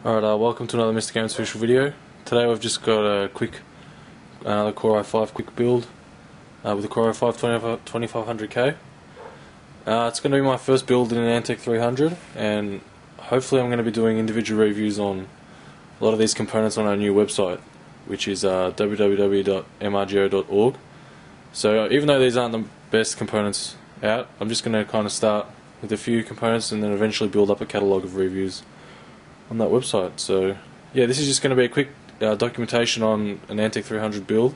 Alright, welcome to another Mr. Games Official video. Today we've just got a quick, another Core i5 quick build with the Core i5 2500K. It's going to be my first build in an Antec 300, and hopefully I'm going to be doing individual reviews on a lot of these components on our new website, which is www.mrgo.org. So even though these aren't the best components out, I'm just going to kind of start with a few components and then eventually build up a catalogue of reviews on that website. So yeah, this is just going to be a quick documentation on an Antec 300 build,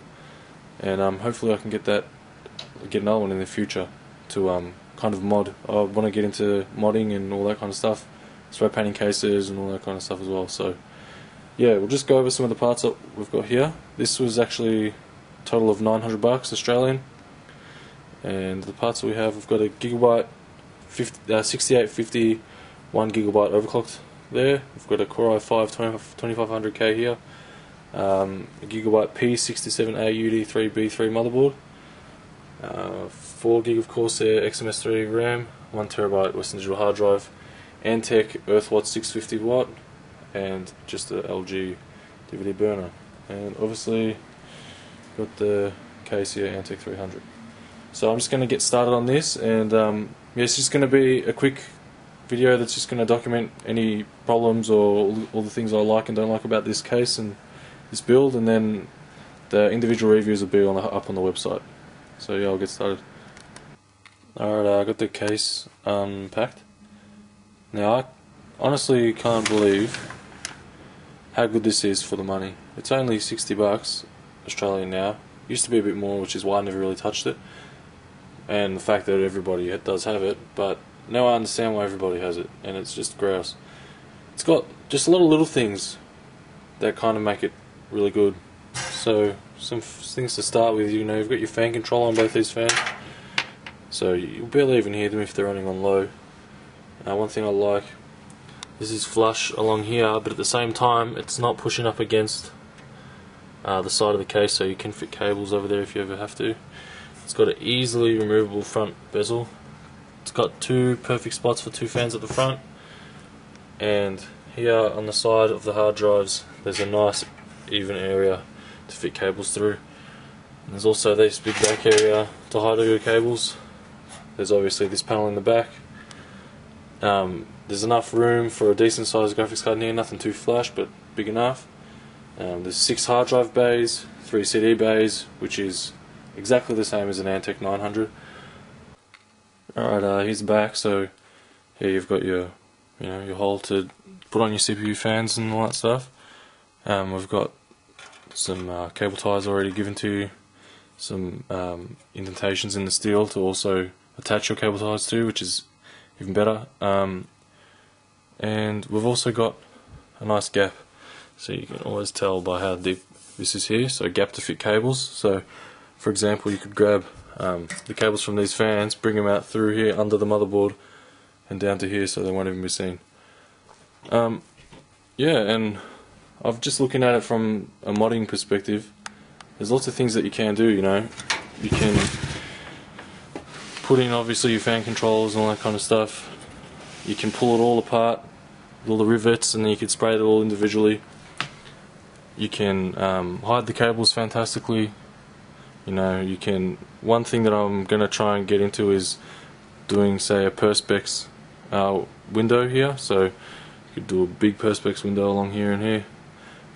and hopefully I can get another one in the future to kind of mod. I want to get into modding and all that kind of stuff, spray painting cases and all that kind of stuff as well. So yeah, we'll just go over some of the parts that we've got here. This was actually a total of $900 Australian, and the parts that we have, we've got a Gigabyte 6850 1GB overclocked there. We've got a Core i5 2500K here, a Gigabyte P67A-UD3B3 motherboard, 4GB of Corsair XMS3 RAM, 1TB Western Digital hard drive, Antec Earthwatts 650W, and just a LG DVD burner. And obviously got the case here, Antec 300. So I'm just going to get started on this, and yeah, it's just going to be a quick video that's just going to document any problems or all the things I like and don't like about this case and this build, and then the individual reviews will be up on the website. So yeah, I'll get started. Alright, I got the case unpacked. Now I honestly can't believe how good this is for the money. It's only $60 Australian now. Used to be a bit more, which is why I never really touched it, and the fact that everybody does have it, but now I understand why everybody has it, and it's just gross. It's got just a lot of little things that kind of make it really good. So some things to start with, you know, you've got your fan control on both these fans, so you'll barely even hear them if they're running on low. One thing I like, this is flush along here, but at the same time it's not pushing up against the side of the case, so you can fit cables over there if you ever have to. It's got an easily removable front bezel. It's got two perfect spots for two fans at the front, and here on the side of the hard drives there's a nice even area to fit cables through. And there's also this big back area to hide all your cables. There's obviously this panel in the back. There's enough room for a decent sized graphics card in here, nothing too flash but big enough. There's 6 hard drive bays, 3 CD bays, which is exactly the same as an Antec 900. Alright, here's the back. So here you've got your, your hole to put on your CPU fans and all that stuff. We've got some cable ties already given to you, some indentations in the steel to also attach your cable ties to, which is even better. And we've also got a nice gap, so you can always tell by how deep this is here. So gap to fit cables. So for example, you could grab the cables from these fans, bring them out through here under the motherboard and down to here, so they won't even be seen. Yeah, and I'm just looking at it from a modding perspective. There's lots of things that you can do. You can put in obviously your fan controls and all that kind of stuff. You can pull it all apart with all the rivets, and then you can spray it all individually. You can hide the cables fantastically. You can. One thing that I'm going to try and get into is doing, say, a perspex window here. So you could do a big perspex window along here and here.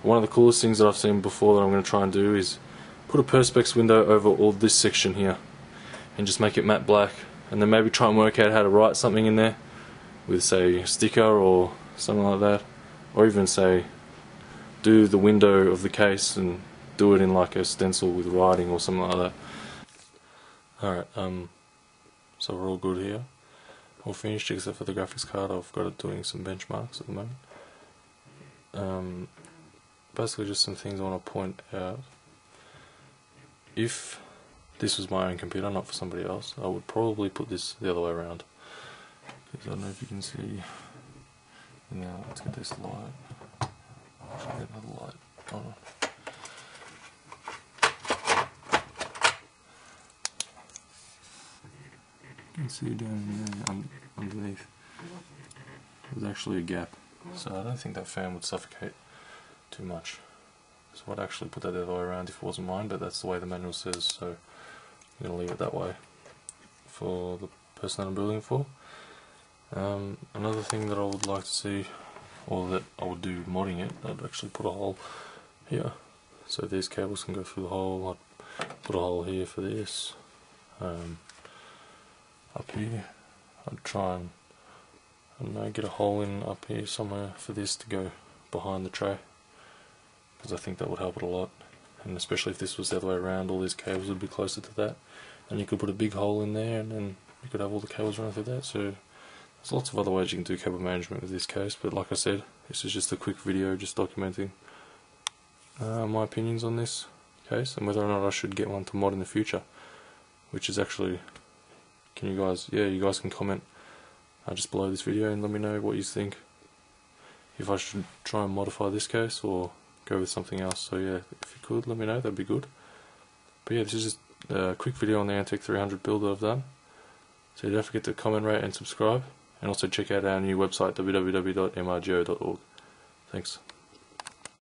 One of the coolest things that I've seen before that I'm going to try and do is put a perspex window over all this section here and just make it matte black, and then maybe try and work out how to write something in there with, say, a sticker or something like that, or even, say, do the window of the case and do it in like a stencil with writing or something like that. Alright, so we're all good here. All finished except for the graphics card. I've got it doing some benchmarks at the moment. Basically just some things I want to point out. If this was my own computer, not for somebody else, I would probably put this the other way around. Because I don't know if you can see. Now let's get this light. Should get another light. Hold on. You can see down there underneath there's actually a gap. so I don't think that fan would suffocate too much. So I'd actually put that the other way around if it wasn't mine, but that's the way the manual says, so I'm going to leave it that way for the person that I'm building for. Another thing that I would like to see, or that I would do modding it, I'd actually put a hole here, so these cables can go through the hole. I'd put a hole here for this. Up here, I'd try and, I don't know, get a hole in up here somewhere for this to go behind the tray, because I think that would help it a lot. And especially if this was the other way around, all these cables would be closer to that, and you could put a big hole in there, and then you could have all the cables running through that. So there's lots of other ways you can do cable management with this case, but like I said, this is just a quick video just documenting my opinions on this case and whether or not I should get one to mod in the future, which is actually, you guys can comment just below this video and let me know what you think, if I should try and modify this case or go with something else. So yeah, if you could let me know, that'd be good. But yeah, this is just a quick video on the Antec 300 build that I've done. So don't forget to comment, rate and subscribe, and also check out our new website www.mrgo.org. Thanks.